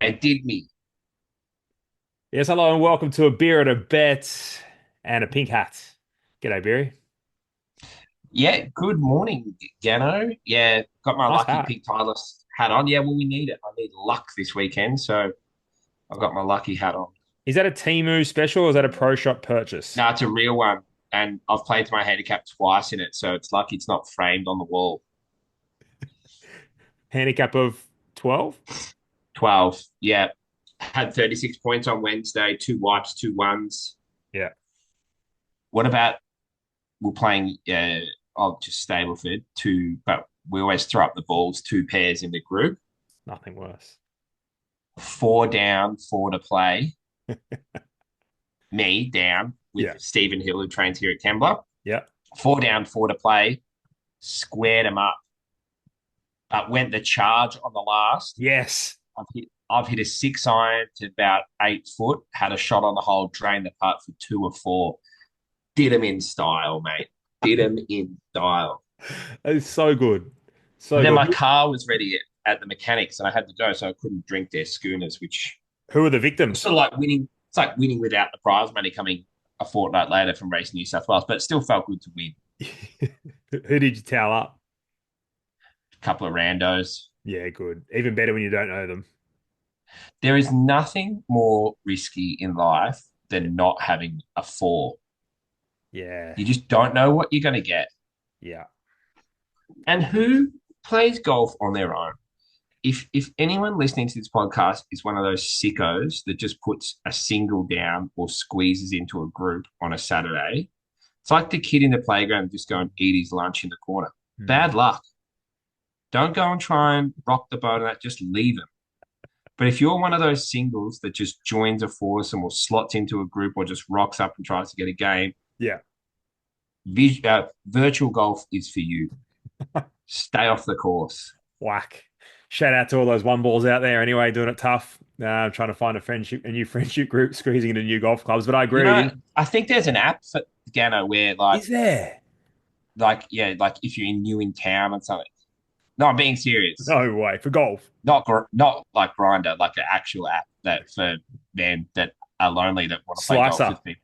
I did me. Yes, hello and welcome to a beer and a bet and a pink hat. G'day, Beery. Yeah, good morning, Gano. Yeah, got my Nice lucky hat. Pete Tyler hat on. Yeah, well, we need it. I need luck this weekend, so I've got my lucky hat on. Is that a Temu special or is that a pro shop purchase? No, it's a real one, and I've played to my handicap twice in it, so it's lucky it's not framed on the wall. Handicap of 12? 12. Yeah, had 36 points on Wednesday, two wipes, two ones. Yeah, What about we're playing? I'll just Stableford two, but we always throw up the balls, two pairs in the group, nothing worse. four down, four to play. Me down with Yeah, Stephen Hill, who trains here at Kembla. yeah. Four down, four to play. Squared him up. Went the charge on the last. Yes. I've hit a 6 iron to about 8 foot. Had a shot on the hole, drained the putt for two or four. Did him in style, mate. Did him in style. It's so good. But So then good. my car was ready at the mechanics, and I had to go, so I couldn't drink their schooners, which Who are the was victims? sort of like winning. It's like winning without the prize money coming a fortnight later from Race New South Wales, but it still felt good to win. Who did you towel up? A couple of randos. Yeah, good. Even better when you don't know them. There is nothing more risky in life Yeah. than not having a four. Yeah. You just don't know what you're going to get. Yeah. And who plays golf on their own? If anyone listening to this podcast is one of those sickos that just puts a single down or squeezes into a group on a Saturday, it's like the kid in the playground just go and eat his lunch in the corner. Hmm. Bad luck. Don't go and try and rock the boat on that. Just leave him. But if you're one of those singles that just joins a foursome or slots into a group or just rocks up and tries to get a game, Yeah. virtual golf is for you. Stay off the course. Whack. Shout out to all those one balls out there anyway, doing it tough. Trying to find a new friendship group, squeezing into new golf clubs. But I You agree with know, you. I think there's an app for Gano where like Is there? yeah, like if you're new in town and something. No, I'm being serious. No way. For golf. Not like Grinder, like an actual app that for men that are lonely that want to play golf Slicer. with people.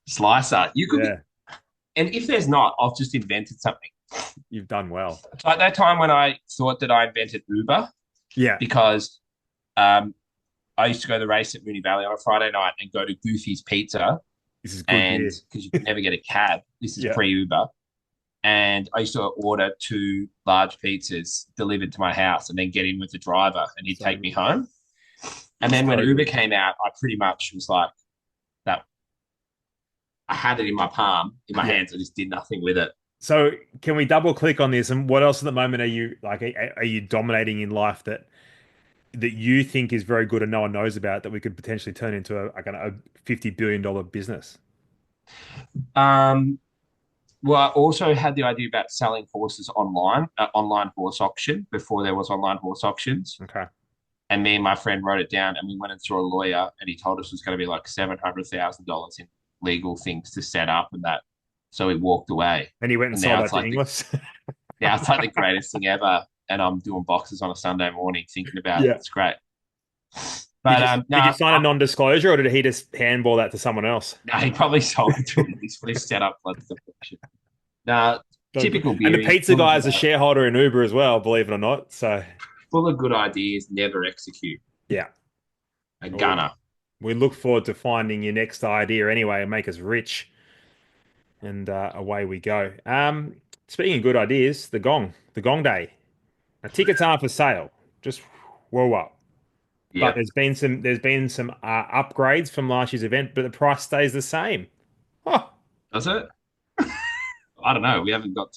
Slicer. You could be, Yeah. and if there's not, I've just invented something. You've done well. It's like that time when I thought that I invented Uber Yeah. because I used to go to the race at Mooney Valley on a Friday night and go to Goofy's Pizza, This is good and beer. because you could never get a cab, this is Yeah. pre-Uber, and I used to order two large pizzas delivered to my house and then get in with the driver and he'd So take me good. home. And then when So Uber good. came out, I pretty much was like that. I had it in my palm, in my Yeah. hands. I just did nothing with it. So can we double click on this? And what else at the moment are you like? Are you dominating in life that you think is very good and no one knows about that we could potentially turn into a $50 billion business? Um, well, I also had the idea about selling horses online, online horse auction before there was online horse auctions. Okay. And me and my friend wrote it down and we went and saw a lawyer and he told us it was going to be like $700,000 in legal things to set up and that. So we walked away. And you went and And sold now that it's to like the Inglis. now it's like the greatest thing ever. And I'm doing boxes on a Sunday morning thinking about it. Yeah. It's great. Did But you no, did you sign a non-disclosure or did he just handball that to someone else? no, he probably sold it to him. He's fully set up like the function. No, So good. typical And the beer. He's pizza full of guy good, is a shareholder in Uber as well, believe it or not. So full of good ideas, never execute. yeah. A Oh, gunner. we look forward to finding your next idea anyway and make us rich. And away we go. Speaking of good ideas, the Gong Day. Now, tickets aren't for sale. Just whoa up. But Yep. there's been some upgrades from last year's event, but the price stays the same. Huh. Does it? I don't know. We haven't got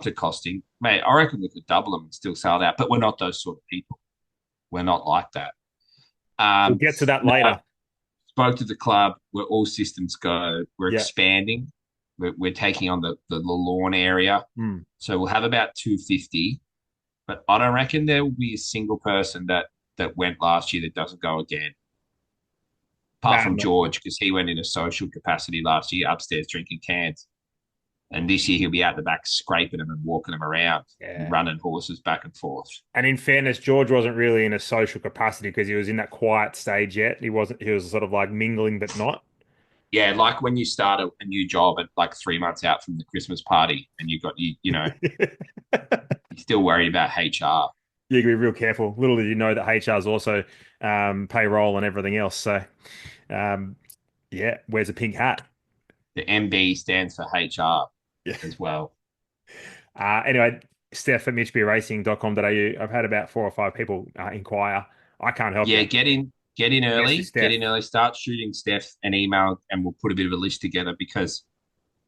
to costing. Mate, I reckon we could double them and still sell it out, but we're not those sort of people. We're not like that. We'll get to that No, later. spoke to the club. We're all systems go. We're Yeah. expanding. We're taking on the lawn area. Hmm. So we'll have about 250, but I don't reckon there will be a single person that went last year that doesn't go again. Apart Nah, from not. George, because he went in a social capacity last year upstairs drinking cans. And this year he'll be out the back scraping them and walking them around, Yeah. running horses back and forth. And in fairness, George wasn't really in a social capacity because he was in that quiet stage yet. He wasn't, he was sort of like mingling, but not. Yeah, like when you start a new job at like 3 months out from the Christmas party, and you're still worried about HR. You can be real careful. Little did you know that HR is also payroll and everything else. So, um, yeah, wears a pink hat. The MB stands for HR Yeah. as well. Anyway, Steph at mitchbyracing.com.au. I've had about 4 or 5 people inquire. I can't help Yeah, you. Message get Steph. in early, start shooting Steph an email, and we'll put a bit of a list together because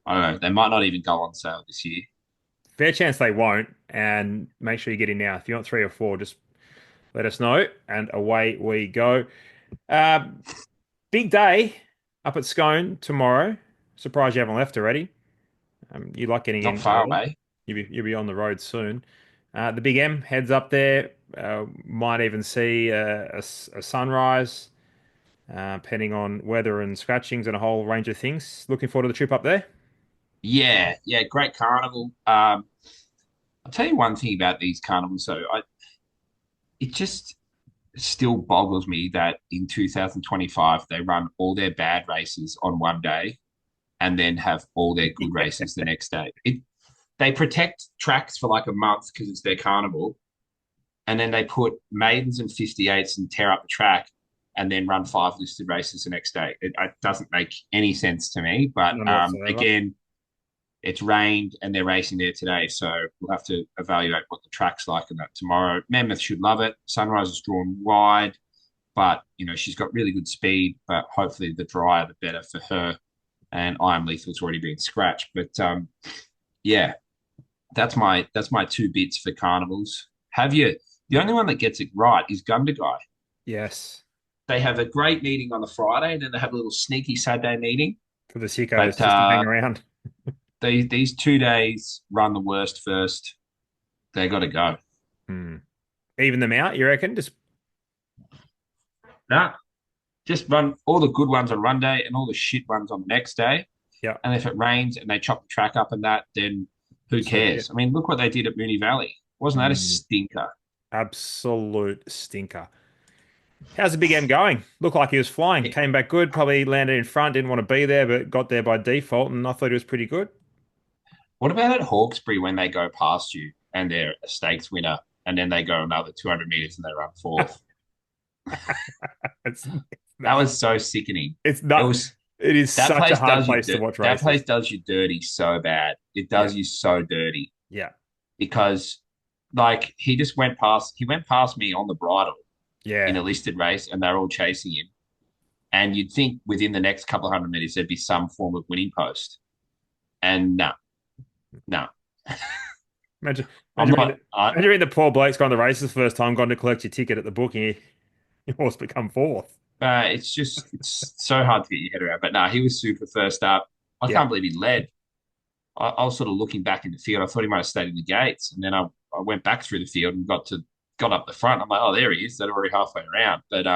I don't know, they might not even go on sale this year. Fair chance they won't. And make sure you get in now. If you want 3 or 4, just let us know. And away we go. Uh, Big day up at Scone tomorrow. Surprised you haven't left already. You like getting Not in far early. away. You'll be on the road soon. The Big M heads up there. Might even see a sunrise, depending on weather and scratchings and a whole range of things. Looking forward to the trip up there. Yeah, yeah, great carnival. I'll tell you one thing about these carnivals. It just still boggles me that in 2025 they run all their bad races on one day and then have all their good races the next day. They protect tracks for like a month because it's their carnival, and then they put maidens and 58s and tear up the track and then run 5 listed races the next day. It doesn't make any sense to me. But None whatsoever. again, it's rained and they're racing there today, so we'll have to evaluate what the track's like and that tomorrow. Mammoth should love it. Sunrise is drawn wide, but she's got really good speed. But hopefully, the drier the better for her. And I Am Lethal's already been scratched, but yeah, that's my 2 bits for carnivals. Have you? The only one that gets it right is Gunda Guy. Yes. They have a great meeting on the Friday, and then they have a little sneaky Saturday meeting. For the sickos, But just to hang around. these 2 days run the worst first. They got to go. Hmm. Even them out, you reckon? Just Nah, just run all the good ones on run day and all the shit ones on the next day. yeah. And if it rains and they chop the track up and that, then who So be cares? it. I mean, look what they did at Mooney Valley. Wasn't that a Hmm. stinker? Absolute stinker. How's the Big M going? Looked like he was flying. It, Came back good. Probably landed in front. Didn't want to be there, but got there by default. And I thought he was pretty good. what about at Hawkesbury when they go past you and they're a stakes winner and then they go another 200 meters and they run fourth? It's That was so sickening. it's It not. was It is that such a place hard does you place to watch that place races. does you dirty so bad. It Yeah, does you so dirty yeah, because like he went past me on the bridle in yeah. a listed race and they're all chasing him. And you'd think within the next couple of 100 meters there'd be some form of winning post. And no, no. Imagine, I'm imagine being not the, imagine being the poor bloke's gone to races first time, gone to collect your ticket at the booking. Your horse become fourth. it's so hard to get your head around. But no, he was super first up. I Yeah, can't believe he led. I was sort of looking back in the field. I thought he might have stayed in the gates, and then I went back through the field and got up the front. I'm like, oh, there he is. They're already halfway around. But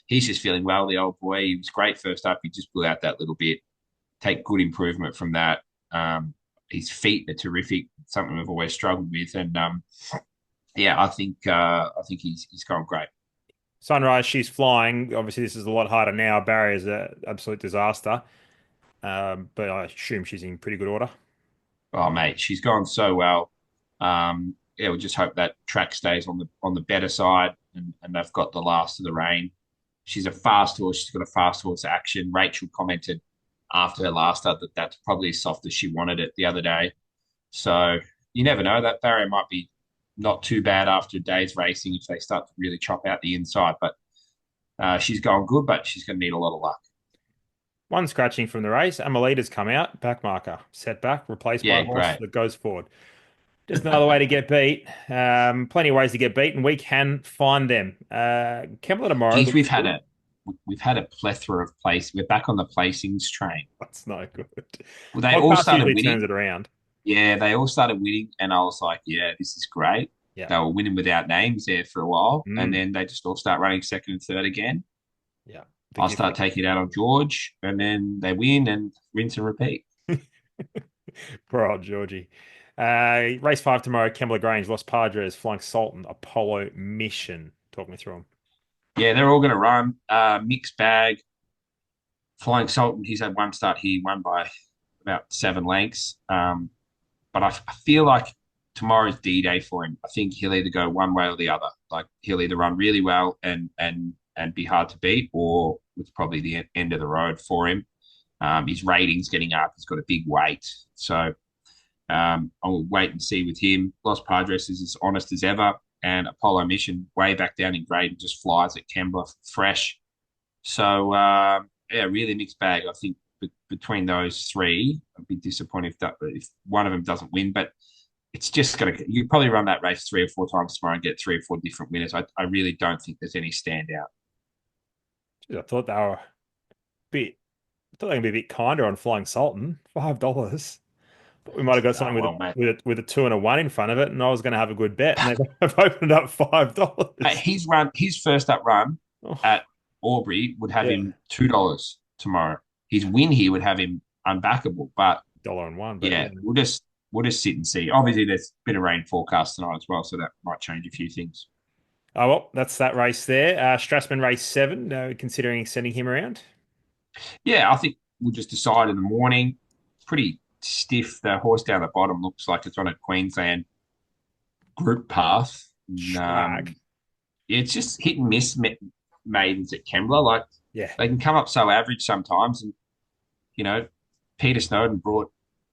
he's just feeling well. The old boy. He was great first up. He just blew out that little bit. Take good improvement from that. His feet are terrific. Something we've always struggled with, and yeah, I think he's gone great. Sunrise. She's flying. Obviously, this is a lot harder now. Barrier's an absolute disaster. But I assume she's in pretty good order. Oh mate, she's gone so well. Yeah, we just hope that track stays on the better side, and they've got the last of the rain. She's a fast horse. She's got a fast horse action. Rachel commented after her last start that that's probably as soft as she wanted it the other day. So you never know. That barrier might be not too bad after a day's racing if they start to really chop out the inside. But she's going good, but she's going to need a lot of luck. One scratching from the race. Amelita's come out. Back marker. Setback. Replaced by Yeah, a horse great. that goes forward. Just another way to get beat. Plenty of ways to get beat, and we can find them. Kembla tomorrow Geez, looks good. we've had a plethora of place. We're back on the placings train. That's no good. Well, they all Podcast started usually turns winning. it around. Yeah, they all started winning, and I was like, yeah, this is great. Yeah. They were winning without names there for a while, and Mm, then they just all start running second and third again. yeah. The I'll gift start taking it out on George, and then they win and rinse and repeat. Poor old Georgie. Race 5 tomorrow, Kembla Grange, Los Padres, Flying Sultan, Apollo Mission. Talk me through them. Yeah, they're all going to run. Mixed bag. Flying Sultan, he's had one start here, won by about 7 lengths. But I feel like tomorrow's D-Day for him. I think he'll either go one way or the other. Like he'll either run really well and be hard to beat, or it's probably the end of the road for him. His rating's getting up. He's got a big weight, so I'll wait and see with him. Los Padres is as honest as ever, and Apollo Mission way back down in grade and just flies at Kembla fresh. So yeah, really mixed bag. I think between those three, I'd be disappointed if one of them doesn't win. But it's just gonna you probably run that race 3 or 4 times tomorrow and get 3 or 4 different winners. I really don't think there's any standout. Jeez, I thought they were a bit. I thought they were gonna be a bit kinder on Flying Sultan. $5. Thought we might have got something with a Well, mate, with a two and a one in front of it, and I was going to have a good bet, and they've opened up $5. his first up run Oh, at Aubrey would have yeah, him $2 tomorrow. His win here would have him unbackable. But dollar and one, but yeah, yeah. we'll just sit and see. Obviously, there's a bit of rain forecast tonight as well, so that might change a few things. Oh well, that's that race there. Strassman race 7. Considering sending him around. Yeah, I think we'll just decide in the morning. Pretty stiff. The horse down the bottom looks like it's on a Queensland group path. Schlag. Yeah, it's just hit and miss maidens at Kembla. Like Yeah, they can come up so average sometimes. And you know, Peter Snowden brought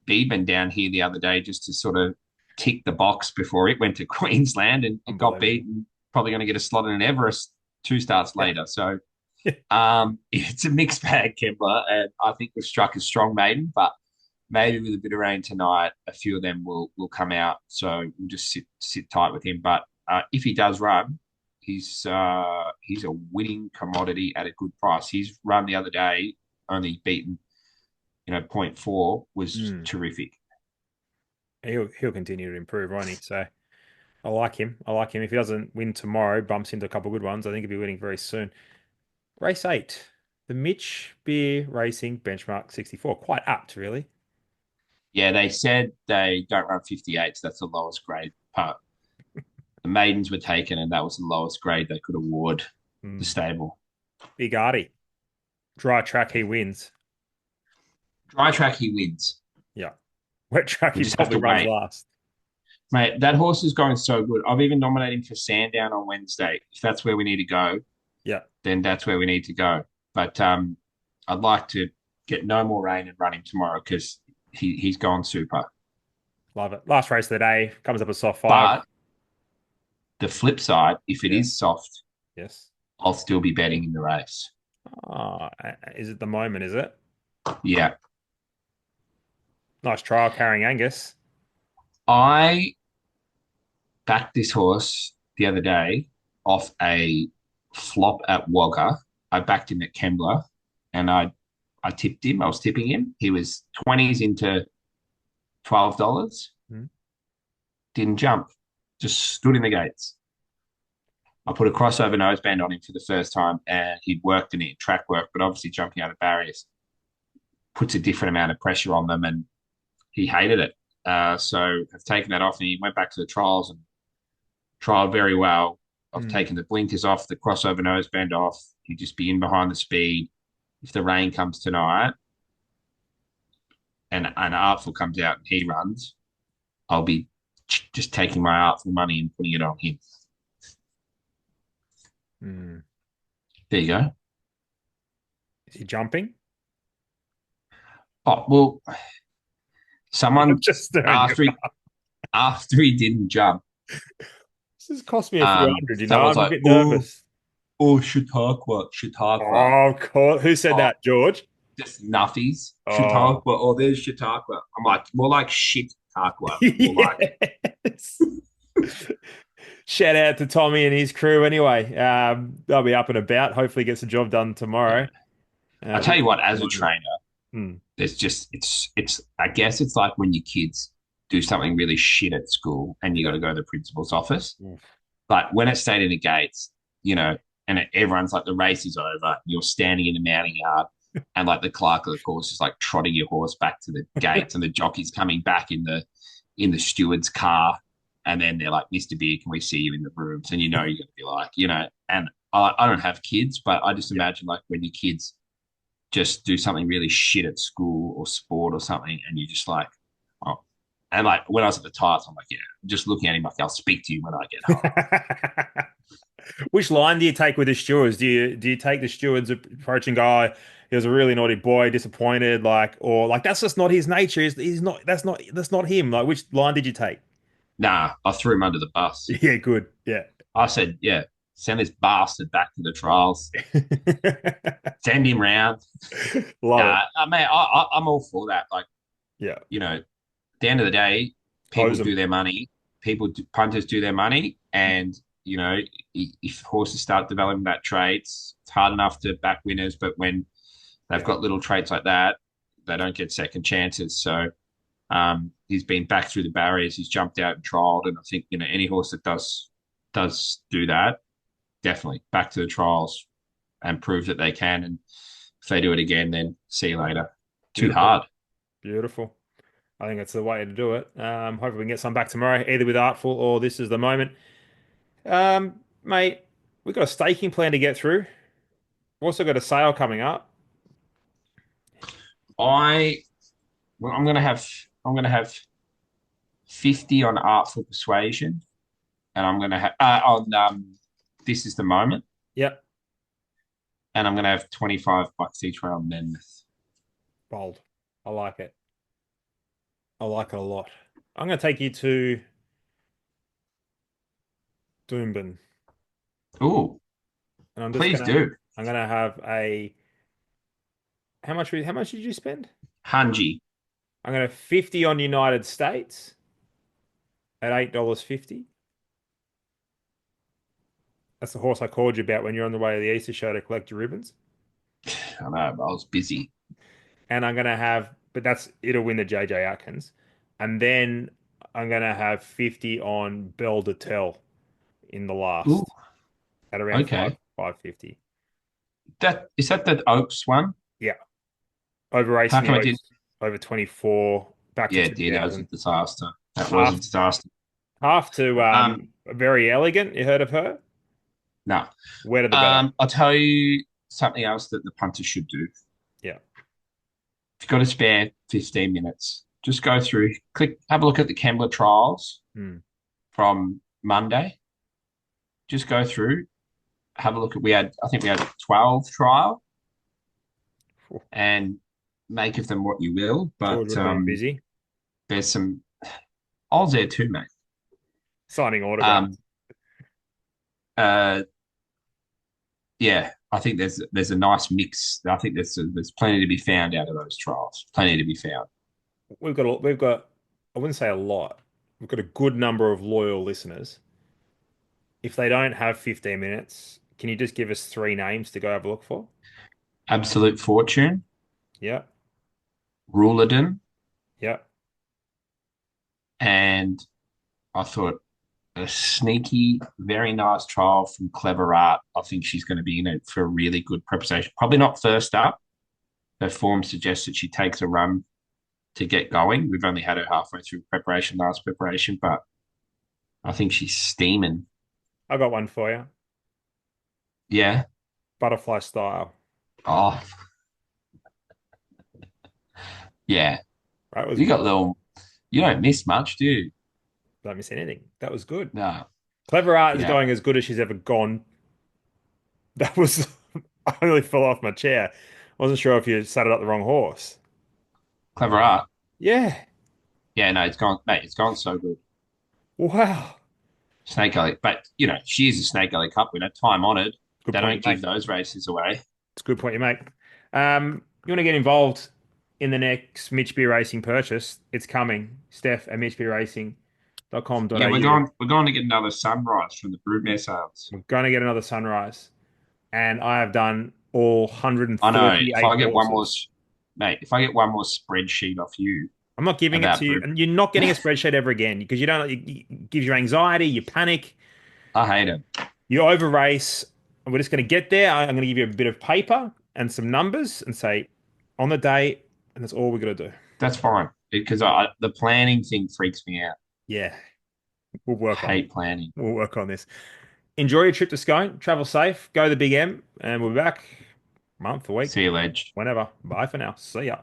Beeban down here the other day just to sort of tick the box before it went to Queensland, and it got unbelievable. beaten. Probably going to get a slot in an Everest 2 starts Yeah. later. So it's a mixed bag, Kembla, and I think we've struck a strong maiden, but maybe with a bit of rain tonight, a few of them will come out. So we'll just sit tight with him. But if he does run, he's a winning commodity at a good price. His run the other day, only beaten, point 4 was Mm. terrific. He'll continue to improve, won't he? So I like him. I like him. If he doesn't win tomorrow, bumps into a couple of good ones. I think he'll be winning very soon. Race 8, the Mitch Beer Racing Benchmark 64. Quite apt, really. Yeah, they said they don't run 58s. That's the lowest grade part. The maidens were taken, and that was the lowest grade they could award the Mm. stable. Big Artie. Dry track, he wins. Dry track, he wins. Yeah. Wet track, We he just have probably to runs wait. last. Mate, that horse is going so good. I've even nominated him for Sandown on Wednesday. If that's where we need to go, Yeah. then that's where we need to go. But I'd like to get no more rain and run him tomorrow because he's gone super. Love it. Last race of the day comes up a soft 5. But the flip side, if it Yeah. is soft, Yes. I'll still be betting in the race. Oh, is it the moment, is it? Yeah. Nice trial carrying Angus. I backed this horse the other day off a flop at Wagga. I backed him at Kembla and I tipped him. I was tipping him. He was 20s into $12. Hmm. Didn't jump. Just stood in the gates. I put a crossover noseband on him for the first time and he'd worked in it, track work, but obviously jumping out of barriers puts a different amount of pressure on them and he hated it. So I've taken that off and he went back to the trials and trialed very well. I've Hmm. taken the blinkers off, the crossover noseband off. He'd just be in behind the speed. If the rain comes tonight and Artful comes out and he runs, I'll be just taking my Artful money and putting it on him. Hmm. There you go. Is he jumping? Oh, well, someone Just stirring you. after he after he didn't jump, This has cost me a few hundred, someone's I'm a like, bit oh, nervous. oh, Chautauqua, Chautauqua. Oh, of course. Who said Oh, that, George? just nuffies. Oh, Chautauqua. Oh, there's Chautauqua. I'm like, more like shit Chautauqua. More like yes. Shout out to Tommy and his crew anyway. They'll be up and about. Hopefully gets the job done yeah. tomorrow. I tell Looking you what, as a forward to it. trainer, Hmm. there's just it's I guess it's like when your kids do something really shit at school and you got Yeah. to go to the principal's office. Oof. But when it stayed in the gates, and everyone's like the race is over, you're standing in the mounting yard, and like the clerk of the course is like trotting your horse back to the gates, and the jockey's coming back in the steward's car, and then they're like, "Mr. Beer, can we see you in the rooms?" And you're going to be like, and I don't have kids, but I just Yeah. imagine like when your kids just do something really shit at school or sport or something, and you're just like, oh. And like when I was at the Tights, I'm like, yeah, just looking at him like, I'll speak to you when I get home. Which line do you take with the stewards? Do you take the stewards approach and go, "Oh, he was a really naughty boy, disappointed," like, or like that's just not his nature. He's not. That's not him. Like, which line did you take? Nah, I threw him under the bus. Yeah, good. Yeah. I said, yeah, send this bastard back to the trials. Send him round. Love it. Nah, I'm all for that. Like, Yeah. at the end of the day, people Hose do them. their money. Punters do their money, and if horses start developing that traits, it's hard enough to back winners. But when they've Yeah. got little traits like that, they don't get second chances. So he's been back through the barriers. He's jumped out and trialled, and I think any horse that does do that, definitely back to the trials and prove that they can. And if they do it again, then see you later. Too Beautiful. hard. Beautiful. I think that's the way to do it. Hopefully we can get some back tomorrow, either with Artful or This Is the Moment. Mate, we've got a staking plan to get through. We've also got a sale coming up. I well, I'm gonna have 50 on Artful Persuasion, and I'm gonna have on This Is the Moment, Yep. and I'm gonna have 25 bucks each way on Monmouth. Bold. I like it. I like it a lot. I'm going to take you to Doomben, Ooh, and please do. I'm gonna have a how much did you spend? Hanji. I'm gonna 50 on United States at $8.50. That's the horse I called you about when you're on the way to the Easter show to collect your ribbons. I know, but I was busy. And I'm gonna have, but it'll win the JJ Atkins. And then I'm gonna have 50 on Belle de Tel in the Ooh, last at around okay. 550. That is that the Oaks one? Yeah. Over How racing come it didn't? weights, over 24, back to Yeah, it did. That was a 2000. disaster. That was a Half disaster. half to Um, very elegant. You heard of her? no. Wetter the better. I'll tell you something else that the punter should do. Yeah. If you've got to spare 15 minutes, just go through, have a look at the Kembla trials Hmm. from Monday. Just go through, have a look at, I think we had 12 trial, and make of them what you will. George But would have been busy there's some, I was there too, mate. signing Um, autographs. uh, yeah, I think there's a nice mix. I think there's plenty to be found out of those trials. Plenty to be found. We've got I wouldn't say a lot. We've got a good number of loyal listeners. If they don't have 15 minutes, can you just give us three names to go have a look for? Absolute Fortune, Yeah. Rulerden, Yeah. and I thought a sneaky, very nice trial from Clever Art. I think she's going to be in it for a really good preparation. Probably not first up. Her form suggests that she takes a run to get going. We've only had her halfway through last preparation, but I think she's steaming. I got one for you. Yeah. Butterfly style. Oh, yeah. Right? It was You got good. little, you don't miss much, do you? Don't miss anything. That was good. No. Clever Art is Yeah. going as good as she's ever gone. That was I really fell off my chair. I wasn't sure if you saddled up the wrong horse. Clever Art. Yeah. Yeah, no, it's gone, mate. It's gone so good. Wow. Snake Alley, but she is a Snake Alley Cup winner, time honoured. Good They point you don't make. give those races away. It's a good point you make. You want to get involved in the next Mitch Beer Racing purchase? It's coming. Steph at Yeah, we're mitchbeerracing.com.au. going to get another sunrise from the broodmare sales. We're going to get another sunrise. And I have done all I know. If 138 I get one more, horses. mate, if I get one more spreadsheet off you I'm not giving it to about you, brood, and you're not getting a spreadsheet ever again because you don't. It gives you anxiety, you panic, I hate it. you over race. And we're just going to get there. I'm going to give you a bit of paper and some numbers and say on the day, and that's all we got to do. That's fine because the planning thing freaks me out. Yeah, we'll work on it. Hate planning. We'll work on this. Enjoy your trip to Scone. Travel safe. Go to the Big M, and we'll be back month, a week, See you, Ledge. whenever. Bye for now. See ya.